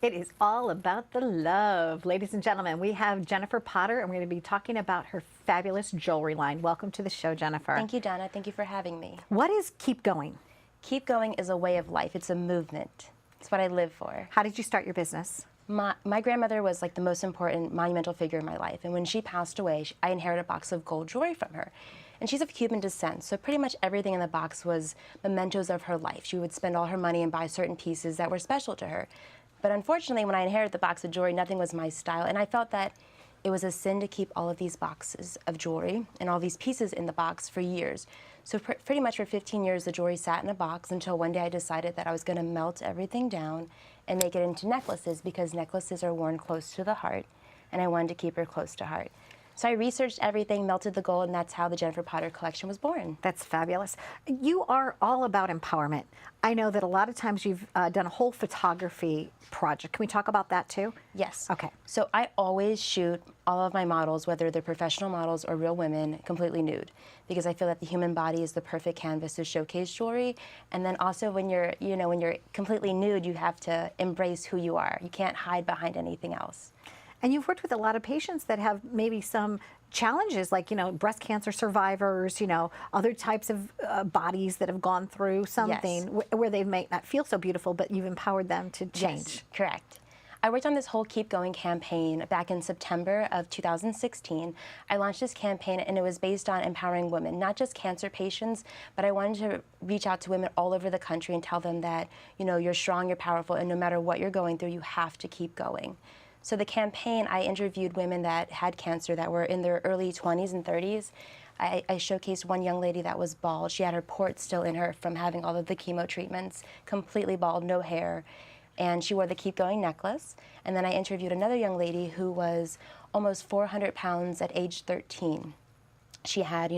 It is all about the love. Ladies and gentlemen, we have Jennifer Potter, and we're going to be talking about her fabulous jewelry line. Welcome to the show, Jennifer. Thank you, Donna. Thank you for having me. What is Keep Going? Keep Going is a way of life. It's a movement. It's what I live for. How did you start your business? My grandmother was like the most important monumental figure in my life, and when she passed away, I inherited a box of gold jewelry from her. And she's of Cuban descent, so pretty much everything in the box was mementos of her life. She would spend all her money and buy certain pieces that were special to her. But unfortunately, when I inherited the box of jewelry, nothing was my style, and I felt that it was a sin to keep all of these boxes of jewelry and all these pieces in the box for years. So pretty much for 15 years, the jewelry sat in a box until one day I decided that I was going to melt everything down and make it into necklaces, because necklaces are worn close to the heart, and I wanted to keep her close to heart. So I researched everything, melted the gold, and that's how the Jennifer Potter collection was born. That's fabulous. You are all about empowerment. I know that a lot of times you've done a whole photography project. Can we talk about that too? Yes. Okay. So I always shoot all of my models, whether they're professional models or real women, completely nude, because I feel that the human body is the perfect canvas to showcase jewelry. And then also when you're, when you're completely nude, you have to embrace who you are. You can't hide behind anything else. And you've worked with a lot of patients that have maybe some challenges, like, breast cancer survivors, other types of bodies that have gone through something where they may not feel so beautiful, but you've empowered them to change. Yes, correct. I worked on this whole Keep Going campaign back in September of 2016. I launched this campaign, and it was based on empowering women, not just cancer patients, but I wanted to reach out to women all over the country and tell them that, you're strong, you're powerful, and no matter what you're going through, you have to keep going. So the campaign, I interviewed women that had cancer that were in their early 20s and 30s. I showcased one young lady that was bald. She had her port still in her from having all of the chemo treatments, completely bald, no hair. And she wore the Keep Going necklace. And then I interviewed another young lady who was almost 400 pounds at age 13. She had,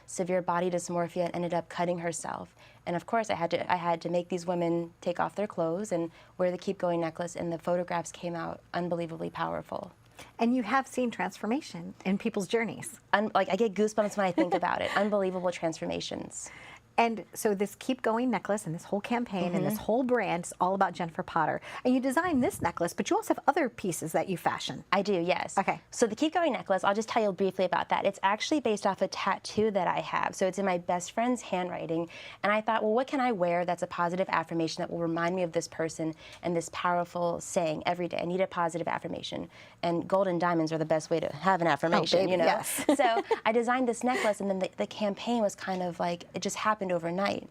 severe body dysmorphia and ended up cutting herself. And of course, I had to make these women take off their clothes and wear the Keep Going necklace, and the photographs came out unbelievably powerful. And you have seen transformation in people's journeys. I get goosebumps when I think about it. Unbelievable transformations. And so this Keep Going necklace and this whole campaign and this whole brand is all about Jennifer Potter. And you designed this necklace, but you also have other pieces that you fashion. I do, yes. Okay. So the Keep Going necklace, I'll just tell you briefly about that. It's actually based off a tattoo that I have. So it's in my best friend's handwriting. And I thought, well, what can I wear that's a positive affirmation that will remind me of this person and this powerful saying every day? I need a positive affirmation. And gold and diamonds are the best way to have an affirmation, Yes. So I designed this necklace, and then the campaign was kind of like, it just happened overnight.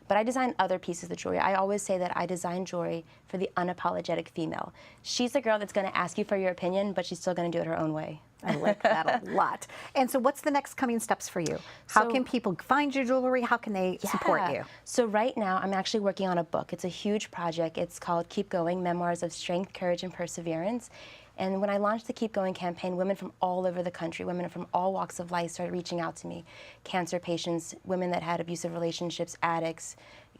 But I designed other pieces of jewelry. I always say that I design jewelry for the unapologetic female. She's the girl that's going to ask you for your opinion, but she's still going to do it her own way. I like that a lot. And so what's the next coming steps for you? How can people find your jewelry? How can they support you? So right now, I'm actually working on a book. It's a huge project. It's called Keep Going, Memoirs of Strength, Courage, and Perseverance. And when I launched the Keep Going campaign, women from all over the country, women from all walks of life started reaching out to me. Cancer patients, women that had abusive relationships, addicts,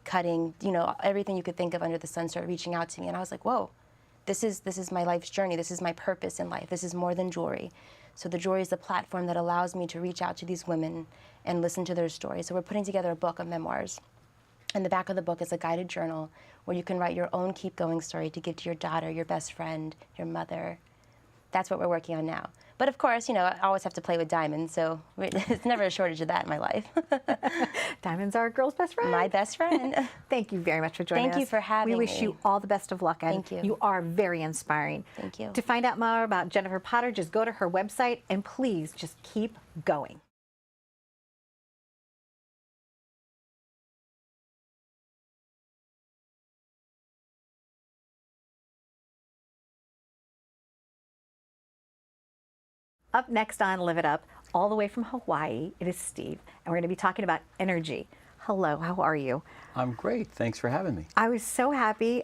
cutting, everything you could think of under the sun started reaching out to me. And I was like, whoa, this is my life's journey. This is my purpose in life. This is more than jewelry. So the jewelry is the platform that allows me to reach out to these women and listen to their stories. So we're putting together a book of memoirs. And the back of the book is a guided journal where you can write your own Keep Going story to give to your daughter, your best friend, your mother. That's what we're working on now. But of course, I always have to play with diamonds, so it's never a shortage of that in my life. Diamonds are a girl's best friend. My best friend. Thank you very much for joining us. Thank you for having me. We wish you all the best of luck. And Thank you. You are very inspiring. Thank you. To find out more about Jennifer Potter, just go to her website and please just keep going. Up next on Live It Up, all the way from Hawaii, it is Steve, and we're going to be talking about energy. Hello, how are you? I'm great. Thanks for having me. I was so happy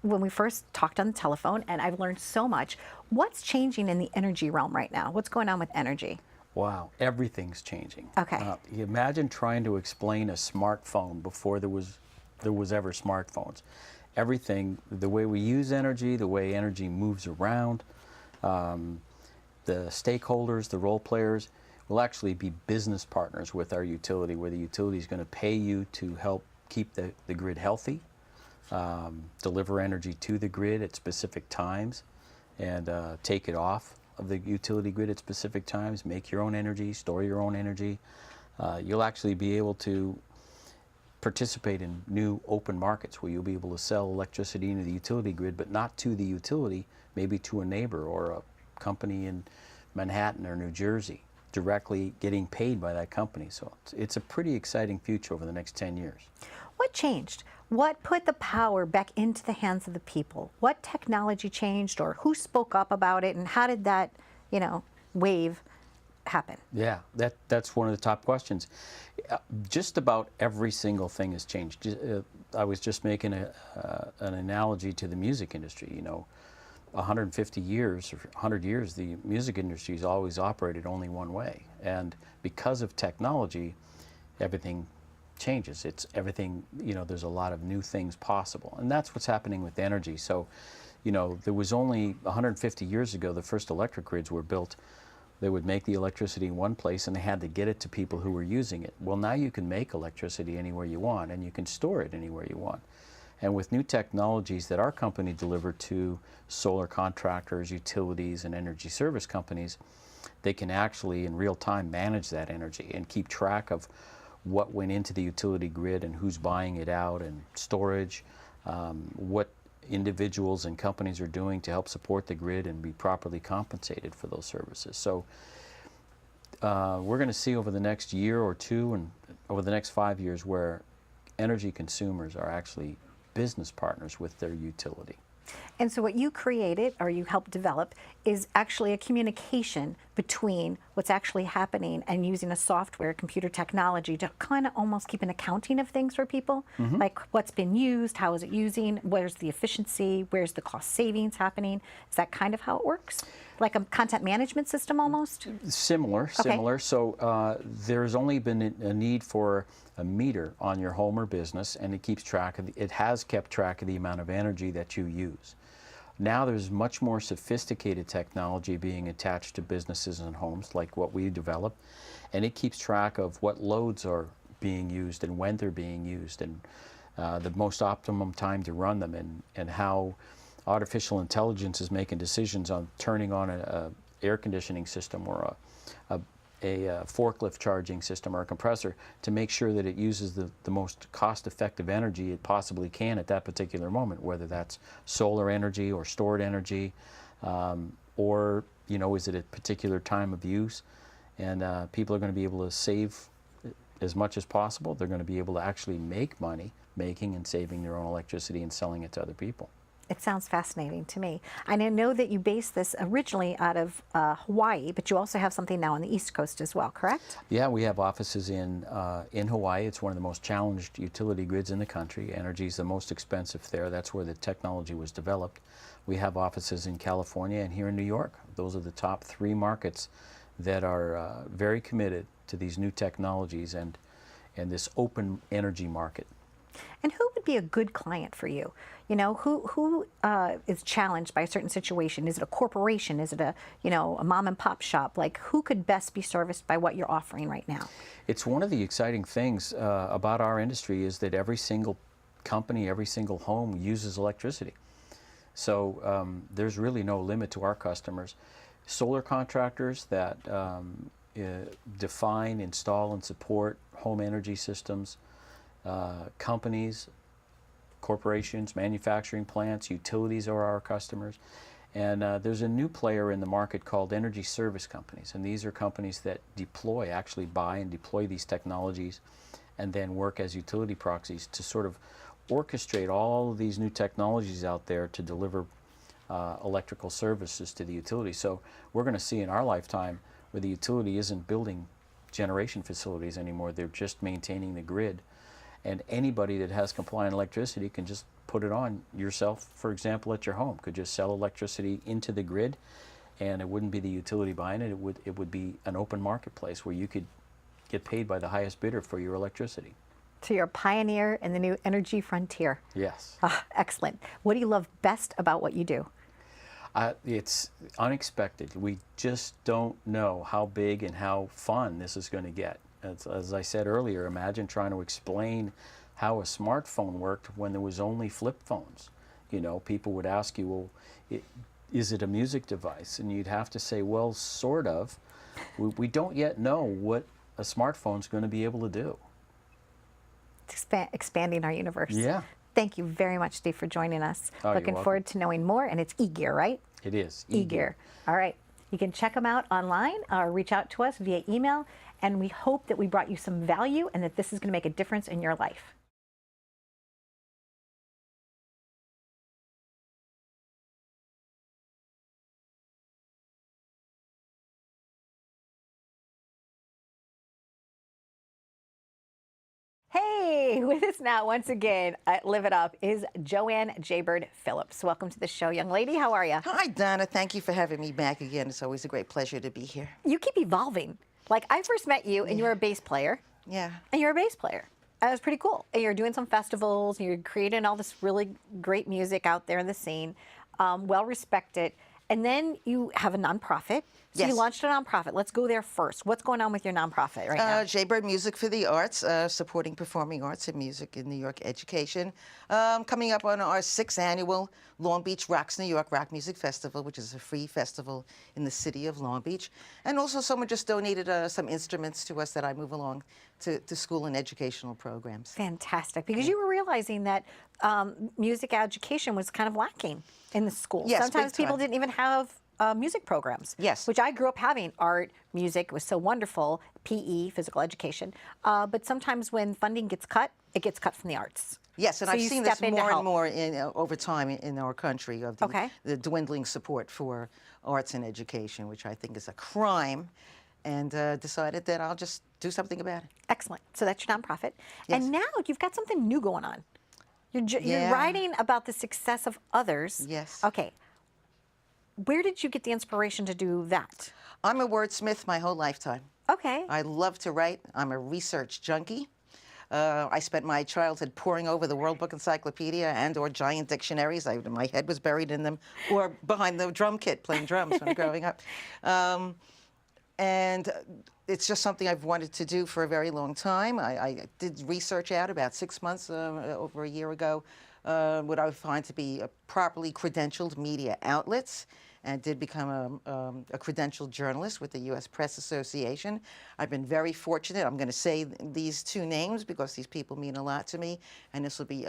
when we first talked on the telephone, and I've learned so much. What's changing in the energy realm right now? What's going on with energy? Wow, everything's changing. Okay. You imagine trying to explain a smartphone before there was ever smartphones. Everything, the way we use energy, the way energy moves around, the stakeholders, the role players, will actually be business partners with our utility, where the utility is going to pay you to help keep the grid healthy, deliver energy to the grid at specific times, and take it off of the utility grid at specific times, make your own energy, store your own energy. You'll actually be able to participate in new open markets where you'll be able to sell electricity into the utility grid, but not to the utility, maybe to a neighbor or a company in Manhattan or New Jersey, directly getting paid by that company. So it's a pretty exciting future over the next 10 years. What changed? What put the power back into the hands of the people? What technology changed, or who spoke up about it, and how did that, wave happen? Yeah, that's one of the top questions. Just about every single thing has changed. I was just making an analogy to the music industry. 150 years or 100 years, the music industry has always operated only one way. And because of technology, everything changes. It's everything, there's a lot of new things possible. And that's what's happening with energy. So, there was only 150 years ago, the first electric grids were built. They would make the electricity in one place and they had to get it to people who were using it. Well, now you can make electricity anywhere you want and you can store it anywhere you want. And with new technologies that our company delivered to solar contractors, utilities, and energy service companies, they can actually in real time manage that energy and keep track of what went into the utility grid and who's buying it out, and storage, what individuals and companies are doing to help support the grid and be properly compensated for those services. So we're going to see over the next year or two and over the next 5 years where energy consumers are actually business partners with their utility. And so what you created, or you helped develop, is actually a communication between what's actually happening and using a software, computer technology, to kind of almost keep an accounting of things for people, like what's been used, how is it using, where's the efficiency, where's the cost savings happening. Is that kind of how it works? Like a content management system almost? Similar. So there's only been a need for a meter on your home or business, and it keeps track of it has kept track of the amount of energy that you use. Now there's much more sophisticated technology being attached to businesses and homes, like what we develop, and it keeps track of what loads are being used and when they're being used, and the most optimum time to run them, and how artificial intelligence is making decisions on turning on a air conditioning system or a forklift charging system or a compressor to make sure that it uses the most cost-effective energy it possibly can at that particular moment, whether that's solar energy or stored energy, or is it a particular time of use. And people are going to be able to save as much as possible. They're going to be able to actually make money making and saving their own electricity and selling it to other people. It sounds fascinating to me. And I know that you based this originally out of Hawaii, but you also have something now on the East Coast as well, correct? Yeah, we have offices in Hawaii. It's one of the most challenged utility grids in the country. Energy is the most expensive there. That's where the technology was developed. We have offices in California and here in New York. Those are the top 3 markets that are very committed to these new technologies and this open energy market. And who would be a good client for you? Who is challenged by a certain situation? Is it a corporation? Is it a mom and pop shop? Like, who could best be serviced by what you're offering right now? It's one of the exciting things about our industry is that every single company, every single home uses electricity. So there's really no limit to our customers. Solar contractors that define, install, and support home energy systems, companies, corporations, manufacturing plants, utilities are our customers. And there's a new player in the market called energy service companies. And these are companies that actually buy and deploy these technologies and then work as utility proxies to sort of orchestrate all of these new technologies out there to deliver electrical services to the utility. So we're going to see in our lifetime where the utility isn't building generation facilities anymore, they're just maintaining the grid. And anybody that has compliant electricity can just put it on. Yourself, for example, at your home, could just sell electricity into the grid, and it wouldn't be the utility buying it. It would be an open marketplace where you could get paid by the highest bidder for your electricity. So you're a pioneer in the new energy frontier. Yes. Excellent. What do you love best about what you do? It's unexpected. We just don't know how big and how fun this is going to get. As I said earlier, imagine trying to explain how a smartphone worked when there was only flip phones. You know, people would ask you, well, is it a music device? And you'd have to say, well, sort of. We don't yet know what a smartphone's going to be able to do. Expanding our universe. Yeah. Thank you very much, Steve, for joining us. Oh, Looking forward to knowing more. And it's eGear, right? It is. eGear. All right. You can check them out online or reach out to us via email. And we hope that we brought you some value and that this is going to make a difference in your life. Hey, with us now once again at Live It Up is Joanne Jaybird Phillips. Welcome to the show, young lady. How are you? Hi, Donna. Thank you for having me back again. It's always a great pleasure to be here. You keep evolving. Like, I first met you and you were a bass player. Yeah. And you're a bass player. That was pretty cool. And you're doing some festivals, and you're creating all this really great music out there in the scene, well respected. And then you have a nonprofit. So Yes. you launched a nonprofit. Let's go there first. What's going on with your nonprofit right now? Jaybird Music for the Arts, supporting performing arts and music in New York education. Coming up on our 6th annual Long Beach Rocks New York Rock Music Festival, which is a free festival in the city of Long Beach. And also someone just donated some instruments to us that I move along to school and educational programs. Fantastic. Because you were realizing that music education was kind of lacking in the schools. Yes, Sometimes big people time. didn't even have music programs. Yes. Which I grew up having. Art, music was so wonderful, PE, physical education. But sometimes when funding gets cut, it gets cut from the arts. Yes, and So I've you seen this step in to more and help. more over time in our country of Okay. the dwindling support for arts and education, which I think is a crime, and decided that I'll just do something about it. Excellent. So that's your nonprofit. Yes. And now you've got something new going on. You're Yeah. writing about the success of others. Yes. Okay. Where did you get the inspiration to do that? I'm a wordsmith my whole lifetime. Okay. I love to write. I'm a research junkie. I spent my childhood poring over the World Book Encyclopedia and/or giant dictionaries. My head was buried in them, or behind the drum kit playing drums when growing up. And it's just something I've wanted to do for a very long time. I did research out about 6 months, over a year ago, what I would find to be properly credentialed media outlets, and did become a credentialed journalist with the U.S. Press Association. I've been very fortunate. I'm going to say these two names because these people mean a lot to me, and this will be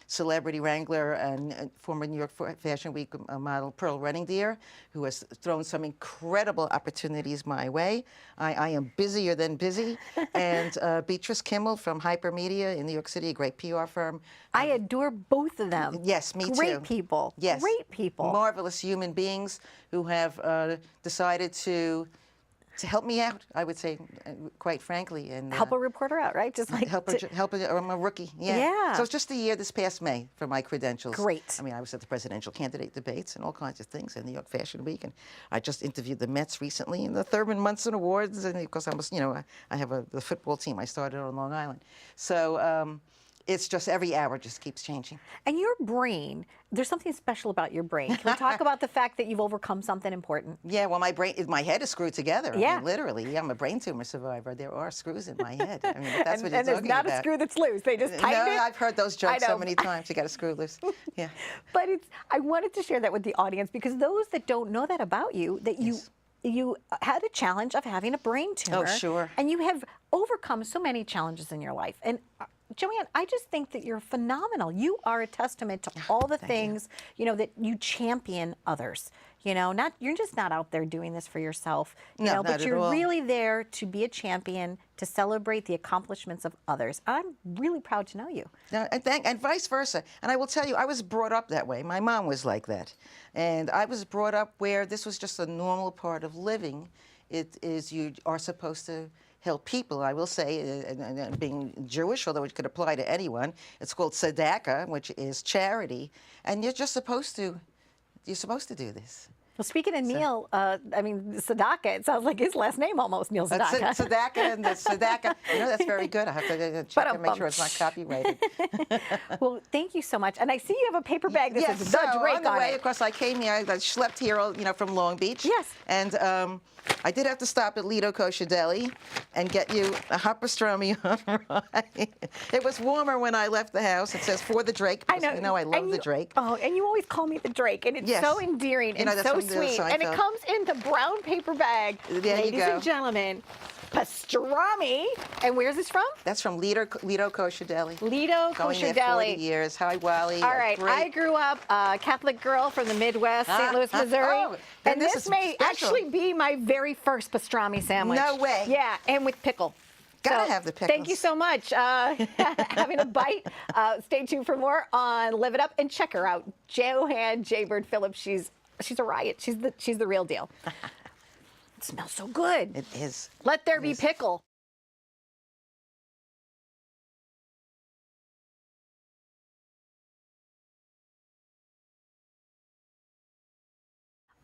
celebrity wrangler and former New York Fashion Week model Pearl Runningdeer, who has thrown some incredible opportunities my way. I am busier than busy. And Beatrice Kimmel from Hypermedia in New York City, a great PR firm. I adore both of them. Yes, me too. Great people. Yes. Great people. Marvelous human beings who have decided to help me out, I would say, quite frankly. And Help a reporter out, right? Just like I'm a rookie. Yeah. Yeah. So it's just a year this past May for my credentials. Great. I mean, I was at the presidential candidate debates and all kinds of things in New York Fashion Week, and I just interviewed the Mets recently in the Thurman Munson Awards, and because I was, I have the football team I started on Long Island. So it's just every hour just keeps changing. And your brain, there's something special about your brain. Can we talk about the fact that you've overcome something important? Yeah, well, my head is screwed together. Yeah. I mean, literally. Yeah, I'm a brain tumor survivor. There are screws in my head. I mean, if that's what you're and there's talking not about. a screw that's loose. They just tighten No, it. I've heard those jokes I so know. many times. You got a screw loose. Yeah. But I wanted to share that with the audience because those that don't know that about you, that you had a challenge of having a brain tumor. Oh, sure. And you have overcome so many challenges in your life. And Joanne, I just think that you're phenomenal. You are a testament to all the things, that you champion others. You're just not out there doing this for yourself, No, not but at you're all. really there to be a champion, to celebrate the accomplishments of others. I'm really proud to know you. No, and vice versa. And I will tell you, I was brought up that way. My mom was like that. And I was brought up where this was just a normal part of living. It is you are supposed to help people. I will say, and being Jewish, although it could apply to anyone, it's called tzedakah, which is charity. And you're supposed to do this. Well, speaking of Neil, I mean, Sedaka, it sounds like his last name almost, Neil Sedaka. That's it, Sedaka and the Sedaka. You know, that's very good. I have to check and make sure it's not copyrighted. Well, thank you so much. And I see you have a paper bag that Yes, says so The Drake on the way, it. of course, I came here. I schlepped here, from Long Beach. Yes. And I did have to stop at Lido Kosher Deli and get you a hot pastrami on rye. It was warmer when I left the house. It says for the Drake. I know. You know I love the Drake. Oh, and you always call me the Drake, and it's Yes. so endearing and that's so from the sweet. And it Seinfeld. comes in the brown paper bag. There you Ladies go. and gentlemen, pastrami. And where's this from? That's from Lido Kosher Deli. Lido Going Kosher there 40 Deli. years. Hi, Wally. All right, I grew up a Catholic girl from the Midwest, St. Louis, Missouri. Oh, then and this this is may special. actually be my very first pastrami sandwich. No way. Yeah, and with pickle. Gotta have the Thank you pickles. so much. Having a bite. Stay tuned for more on Live It Up and check her out, Joanne Jaybird Phillips. She's a riot. She's the real deal. It smells so good. It is. Let there be pickle.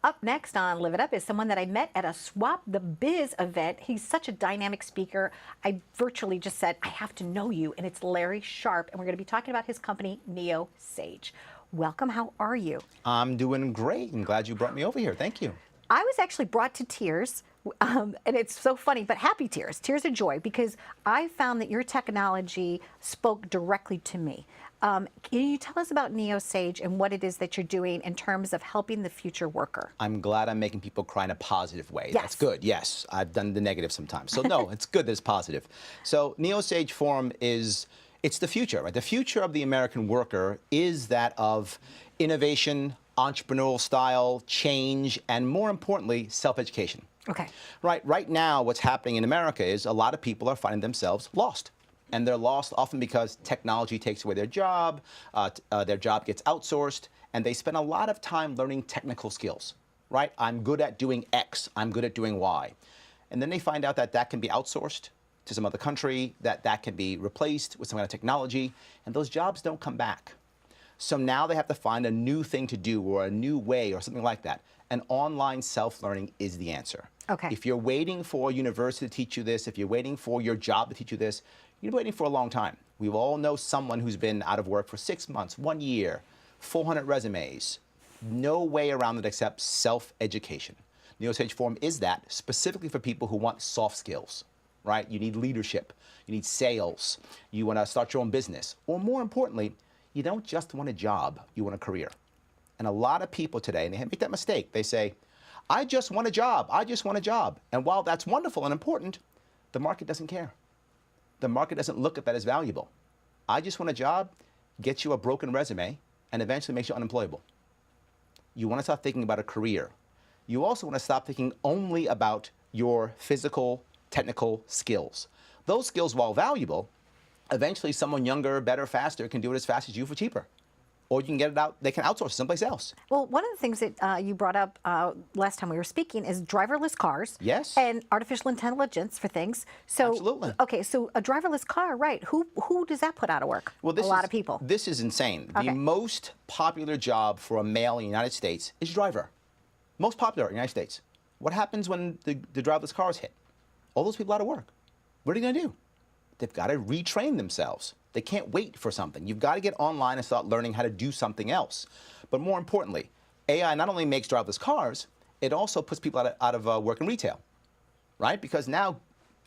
Up next on Live It Up is someone that I met at a Swap the Biz event. He's such a dynamic speaker. I virtually just said, I have to know you, and it's Larry Sharp, and we're going to be talking about his company, Neo Sage. Welcome. How are you? I'm doing great. I'm glad you brought me over here. Thank you. I was actually brought to tears, and it's so funny, but happy tears, tears of joy, because I found that your technology spoke directly to me. Can you tell us about Neo Sage and what it is that you're doing in terms of helping the future worker? I'm glad I'm making people cry in a positive way. Yes. That's good. Yes, I've done the negative sometimes. So no, it's good that it's positive. So Neo Sage Forum it's the future, right? The future of the American worker is that of innovation, entrepreneurial style, change, and more importantly, self-education. Okay. Right now, what's happening in America is a lot of people are finding themselves lost. And they're lost often because technology takes away their job gets outsourced, and they spend a lot of time learning technical skills, right? I'm good at doing X, I'm good at doing Y. And then they find out that that can be outsourced to some other country, that can be replaced with some kind of technology, and those jobs don't come back. So now they have to find a new thing to do or a new way or something like that. And online self-learning is the answer. Okay. If you're waiting for a university to teach you this, if you're waiting for your job to teach you this, you're waiting for a long time. We all know someone who's been out of work for 6 months, 1 year, 400 resumes. No way around it except self-education. Neo Sage Forum is that specifically for people who want soft skills, right? You need leadership, you need sales, you want to start your own business, or more importantly, you don't just want a job, you want a career. And a lot of people today, and they make that mistake, they say, I just want a job, I just want a job. And while that's wonderful and important, the market doesn't care. The market doesn't look at that as valuable. I just want a job, gets you a broken resume, and eventually makes you unemployable. You want to start thinking about a career. You also want to stop thinking only about your physical, technical skills. Those skills, while valuable, eventually someone younger, better, faster can do it as fast as you for cheaper. Or you can get it out, they can outsource it someplace else. Well, one of the things that you brought up last time we were speaking is driverless cars. Yes. And artificial intelligence for things. So, Absolutely. Okay, so a driverless car, right? Who does that put out of work? Well, a lot of people. This is insane. Okay. The most popular job for a male in the United States is driver. Most popular in the United States. What happens when the driverless cars hit? All those people out of work. What are they going to do? They've got to retrain themselves. They can't wait for something. You've got to get online and start learning how to do something else. But more importantly, AI not only makes driverless cars, it also puts people out of work in retail, right? Because now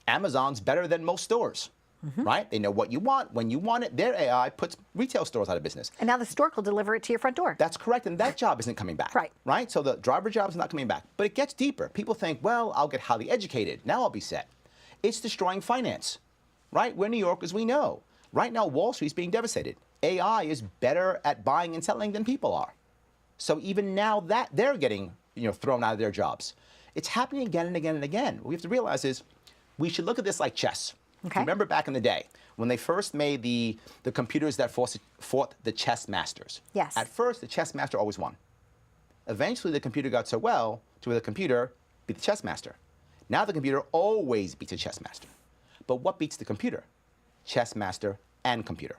Amazon's better than most stores, right? They know what you want, when you want it. Their AI puts retail stores out of business. And now the store will deliver it to your front door. That's correct, and that job isn't coming back. Right. Right? So the driver job is not coming back. But it gets deeper. People think, well, I'll get highly educated. Now I'll be set. It's destroying finance, right? We're New Yorkers, we know. Right now, Wall Street's being devastated. AI is better at buying and selling than people are. So even now that they're getting thrown out of their jobs. It's happening again and again and again. What we have to realize is we should look at this like chess. Okay. Remember back in the day when they first made the computers that fought the chess masters. Yes. At first, the chess master always won. Eventually, the computer got so well to where the computer beat the chess master. Now the computer always beats the chess master. But what beats the computer? Chess master and computer.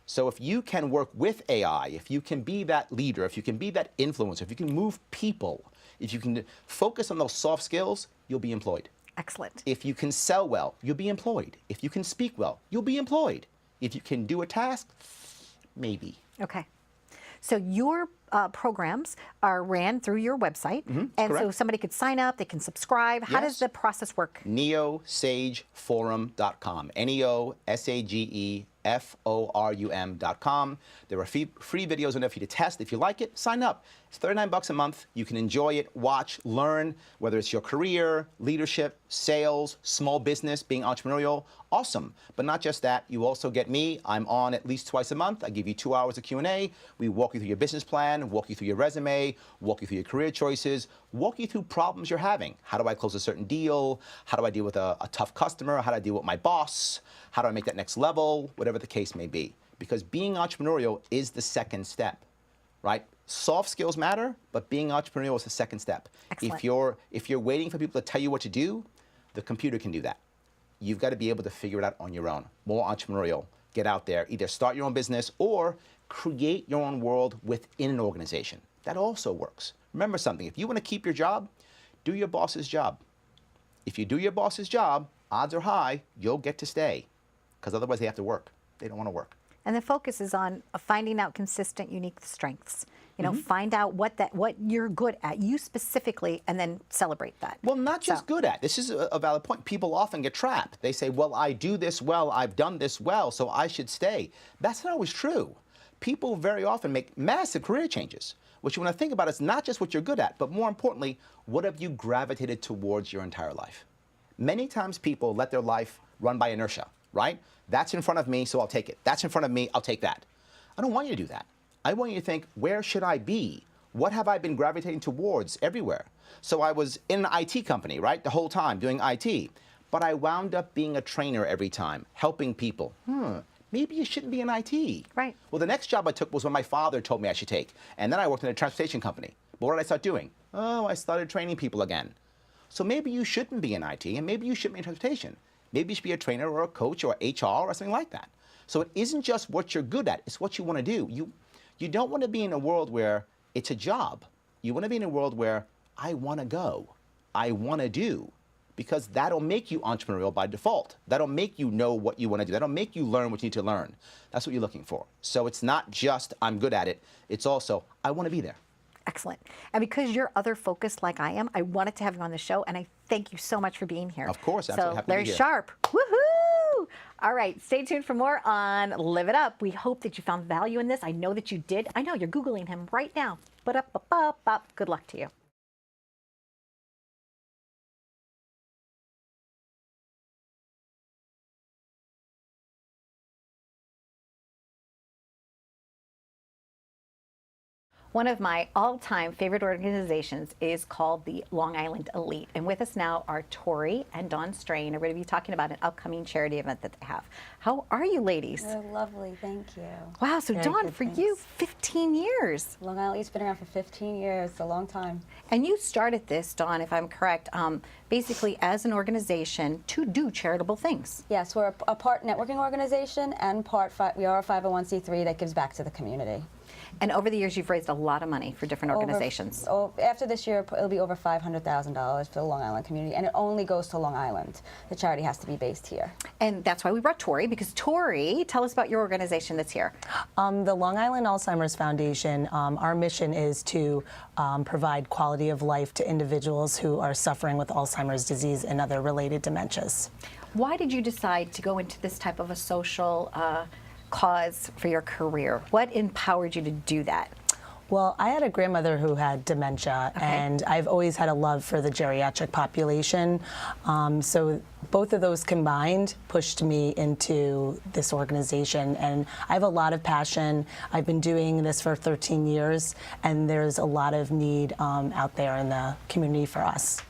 So if you can work with AI, if you can be that leader, if you can be that influencer, if you can move people, If you can focus on those soft skills, you'll be employed. Excellent. If you can sell well, you'll be employed. If you can speak well, you'll be employed. If you can do a task, maybe. Okay. So your programs are ran through your website, and correct. so somebody could sign up, they can subscribe. How does Yes. the process work? neosageforum.com. neosageforum.com. There are free videos on there for you to test. If you like it, sign up. It's $39 a month. You can enjoy it, watch, learn, whether it's your career, leadership, sales, small business, being entrepreneurial. Awesome. But not just that, you also get me. I'm on at least twice a month. I give you 2 hours of Q&A. We walk you through your business plan, walk you through your resume, walk you through your career choices, walk you through problems you're having. How do I close a certain deal? How do I deal with a tough customer? How do I deal with my boss? How do I make that next level? Whatever the case may be. Because being entrepreneurial is the second step, right? Soft skills matter, but being entrepreneurial is the second step. Excellent. If you're waiting for people to tell you what to do, the computer can do that. You've got to be able to figure it out on your own. More entrepreneurial. Get out there. Either start your own business or create your own world within an organization. That also works. Remember something. If you want to keep your job, do your boss's job. If you do your boss's job, odds are high you'll get to stay. Because otherwise they have to work. They don't want to work. And the focus is on finding out consistent, unique strengths. You know, find out what you're good at, you specifically, and then celebrate that. Well, not just good at. This is a valid point. People often get trapped. They say, well, I do this well, I've done this well, so I should stay. That's not always true. People very often make massive career changes. What you want to think about is not just what you're good at, but more importantly, what have you gravitated towards your entire life? Many times people let their life run by inertia, right? That's in front of me, so I'll take it. That's in front of me, I'll take that. I don't want you to do that. I want you to think, where should I be? What have I been gravitating towards everywhere? So I was in an IT company, right, the whole time doing IT, but I wound up being a trainer every time, helping people. Maybe you shouldn't be in IT. Right. Well, the next job I took was what my father told me I should take. And then I worked in a transportation company. But what did I start doing? Oh, I started training people again. So maybe you shouldn't be in IT, and maybe you shouldn't be in transportation. Maybe you should be a trainer or a coach or HR or something like that. So it isn't just what you're good at, it's what you want to do. You don't want to be in a world where it's a job. You want to be in a world where I want to go, I want to do, because that'll make you entrepreneurial by default. That'll make you know what you want to do. That'll make you learn what you need to learn. That's what you're looking for. So it's not just I'm good at it. It's also I want to be there. Excellent. And because you're other focused like I am, I wanted to have you on the show, and I thank you so much for being here. Of course, absolutely. So Happy to be Larry here. Sharp, woohoo! All right, stay tuned for more on Live It Up. We hope that you found value in this. I know that you did. I know you're Googling him right now. Good luck to you. One of my all-time favorite organizations is called the Long Island Elite. And with us now are Tori and Dawn Strain. We're going to be talking about an upcoming charity event that they have. How are you ladies? We're lovely, thank you. Wow, so Very Dawn, good, for thanks. you, 15 years. Long Island Elite's been around for 15 years, it's a long time. And you started this, Dawn, if I'm correct, basically as an organization to do charitable things. Yes, we're a part networking organization and we are a 501c3 that gives back to the community. And over the years, you've raised a lot of money for different organizations. After this year, it'll be over $500,000 for the Long Island community, and it only goes to Long Island. The charity has to be based here. And that's why we brought Tori, because Tori, tell us about your organization that's here. The Long Island Alzheimer's Foundation, our mission is to provide quality of life to individuals who are suffering with Alzheimer's disease and other related dementias. Why did you decide to go into this type of a social cause for your career? What empowered you to do that? Well, I had a grandmother who had dementia, and I've always had a love for the geriatric population. So both of those combined pushed me into this organization, and I have a lot of passion. I've been doing this for 13 years, and there's a lot of need out there in the community for us.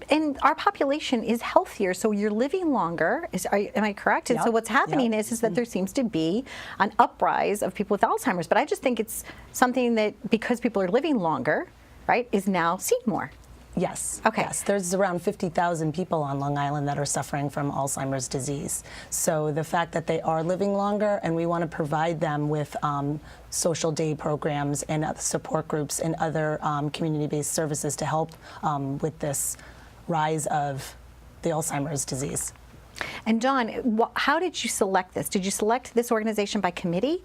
And our population is healthier, so you're living longer. Am I correct? And so what's happening is that there seems to be an uprise of people with Alzheimer's. But I just think it's something that, because people are living longer, right, is now seen more. Yes. Okay. Yes. There's around 50,000 people on Long Island that are suffering from Alzheimer's disease. So the fact that they are living longer, and we want to provide them with social day programs and support groups and other community-based services to help with this rise of the Alzheimer's disease. And Dawn, how did you select this? Did you select this organization by committee?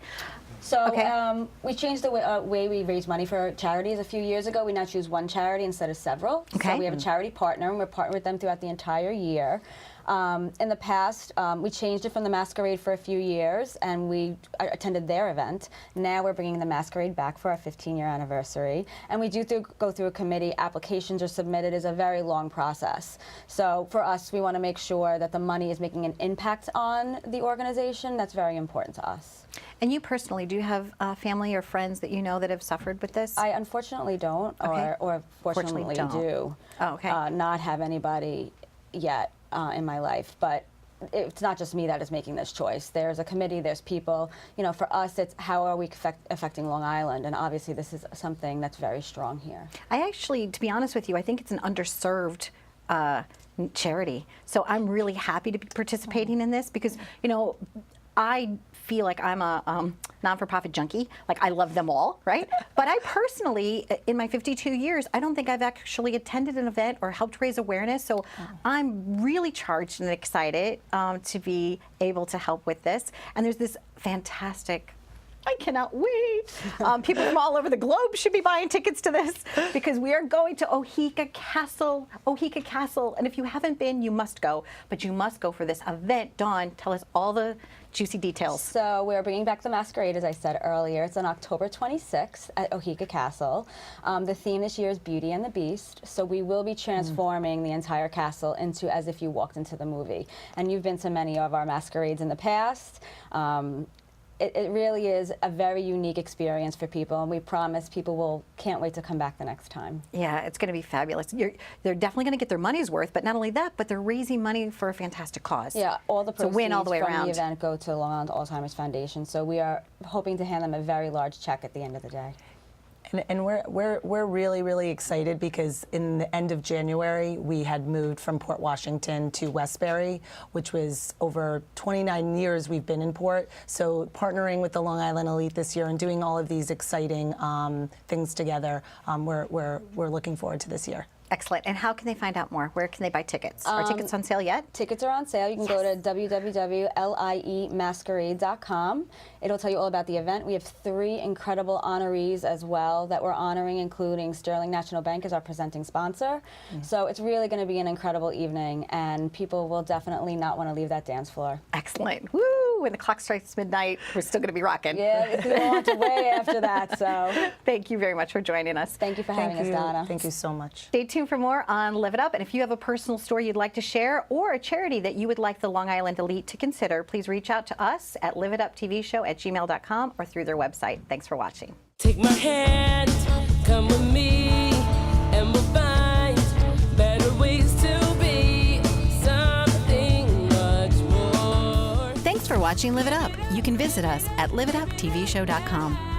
So Okay. we changed the way we raise money for charities a few years ago. We now choose one charity instead of several. Okay. So we have a charity partner, and we're partnered with them throughout the entire year. In the past, we changed it from the Masquerade for a few years, and we attended their event. Now we're bringing the Masquerade back for our 15-year anniversary. And we do go through a committee. Applications are submitted. It's a very long process. So for us, we want to make sure that the money is making an impact on the organization. That's very important to us. And you personally, do you have family or friends that you know that have suffered with this? I unfortunately don't, Okay. or fortunately Fortunately don't. do. Oh, okay. Not have anybody yet in my life, but it's not just me that is making this choice. There's a committee, there's people. You know, for us, it's how are we affecting Long Island, and obviously this is something that's very strong here. I actually, to be honest with you, I think it's an underserved charity. So I'm really happy to be participating in this because, you know, I feel like I'm a non-for-profit junkie. Like, I love them all, right? But I personally, in my 52 years, I don't think I've actually attended an event or helped raise awareness. So I'm really charged and excited to be able to help with this. And there's this fantastic, I cannot wait. People from all over the globe should be buying tickets to this because we are going to Oheka Castle. And if you haven't been, you must go. But you must go for this event. Dawn, tell us all the juicy details. So we're bringing back the Masquerade, as I said earlier. It's on October 26th at Oheka Castle. The theme this year is Beauty and the Beast. So we will be transforming the entire castle into as if you walked into the movie. And you've been to many of our masquerades in the past. It really is a very unique experience for people, and we promise people can't wait to come back the next time. Yeah, it's going to be fabulous. They're definitely going to get their money's worth, but not only that, but they're raising money for a fantastic cause. Yeah, all the proceeds win all the way from around. the event go to Long Island Alzheimer's Foundation, so we are hoping to hand them a very large check at the end of the day. And we're really, really excited because in the end of January, we had moved from Port Washington to Westbury, which was over 29 years we've been in Port. So partnering with the Long Island Elite this year and doing all of these exciting things together, we're looking forward to this year. Excellent. And how can they find out more? Where can they buy tickets? Are tickets on sale yet? Tickets are on sale. You can go to www.liemasquerade.com. It'll tell you all about the event. We have 3 incredible honorees as well that we're honoring, including Sterling National Bank as our presenting sponsor. So it's really going to be an incredible evening, and people will definitely not want to leave that dance floor. Excellent. Woo! When the clock strikes midnight, we're still going to be rocking. Yeah, it's going to launch away after that. So Thank you very much for joining us. thank you for having us, Donna. Thank you so much. Stay tuned for more on Live It Up. And if you have a personal story you'd like to share or a charity that you would like the Long Island Elite to consider, please reach out to us at liveituptvshow@gmail.com or through their website. Thanks for watching. Take my hand, come with me, and we'll find better ways to be something much more. Thanks for watching Live It Up. You can visit us at liveituptvshow.com.